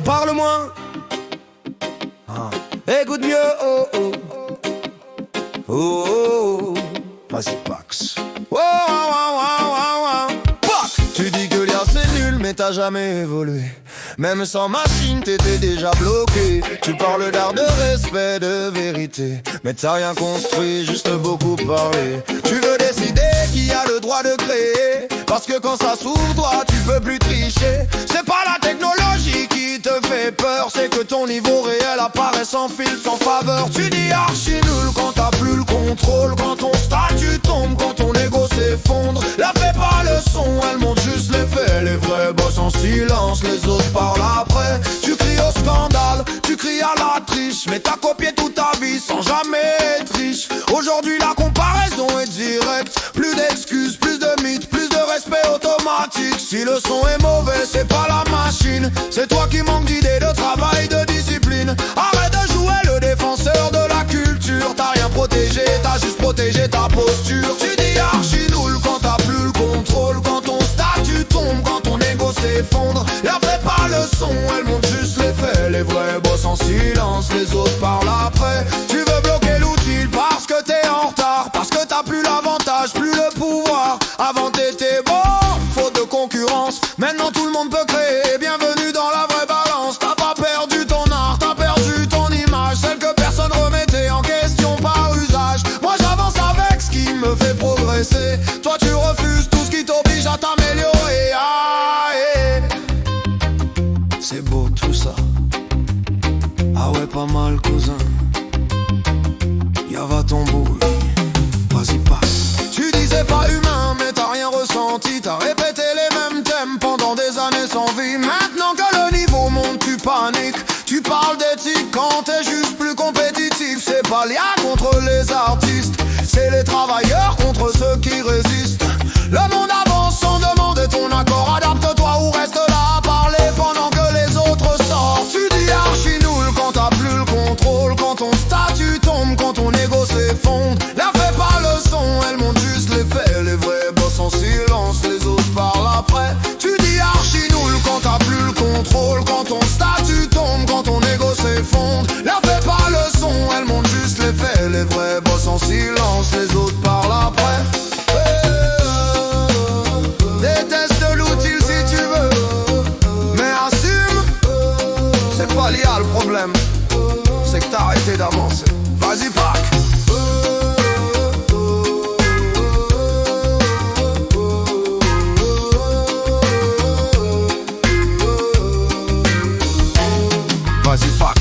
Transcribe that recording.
Parle moins, écoute mieux, oh oh. Oh oh, vas-y Pax. Oh, oh, oh, oh, oh, oh. Pax. Tu dis que l'IA c'est nul mais t'as jamais évolué. Même sans machine t'étais déjà bloqué. Tu parles d'art, de respect, de vérité, mais t'as rien construit, juste beaucoup parlé. Tu veux décider qui a le droit de créer, parce que quand ça s'ouvre toi tu peux plus tricher. C'est pas la technologie qui te fait peur, c'est que ton niveau réel apparaît sans fil, sans faveur. Tu dis archi nul quand t'as plus le contrôle, quand ton statut tombe, quand ton ego s'effondre. La fais pas le son, elle montre juste les faits. Les vrais bossent en silence, les autres parlent après. Tu cries au scandale, tu cries à la triche, mais t'as copié toute ta vie sans jamais être riche. Aujourd'hui la comparaison est directe, plus d'excuses, plus de mythes, plus de respect automatique. Si le son est mauvais, c'est pas la machine, c'est toi qui manques d'idées, de travail, de discipline. Arrête de jouer le défenseur de la culture. T'as rien protégé, t'as juste protégé ta posture. Tu dis archi nul quand t'as plus le contrôle, quand ton statut tombe, quand ton ego s'effondre. La fais pas le son, elle montre juste les faits. Les vrais bossent en silence, les autres parlent après. Tu veux bloquer l'outil parce que t'es en retard, parce que t'as plus l'avantage, plus le pouvoir. Avant t'étais bon, faute de concurrence, maintenant tout le monde peut créer. Bienvenue dans la vraie balance. T'as pas perdu ton art, t'as perdu ton image, celle que personne remettait en question par usage. Moi j'avance avec ce qui me fait progresser, toi tu refuses tout ce qui t'oblige à t'améliorer. Ah, yeah. C'est beau tout ça, ah ouais pas mal cousin. Y'a va ton bout, vas-y passe. Tu disais pas humain mais t'as rien ressenti, t'as répété les mêmes thèmes pendant des années sans vie. Maintenant que le niveau monte tu paniques, tu parles d'éthique quand t'es juste plus compétitif. C'est pas l'IA contre les artistes, c'est les travailleurs contre ceux qui résistent. Le monde avance sans demander ton accord, adapte-toi ou reste là à parler pendant que les autres sortent. Tu dis archi nul quand t'as plus le contrôle, quand ton statut tombe, quand ton ego s'effondre. La fais pas le son, elle montre juste les faits. Les vrais bossent en silence, les autres parlent après. Tu dis archi nul quand t'as plus le contrôle, quand ton statut tombe, quand ton ego s'effondre. La fais pas le son, elle montre juste les faits. Les vrais bossent en silence, les autres parlent après. Déteste l'outil si tu veux, mais assume, c'est pas l'IA le problème, c'est que t'as arrêté d'avancer. Vas-y Pac. Vas-y Pac.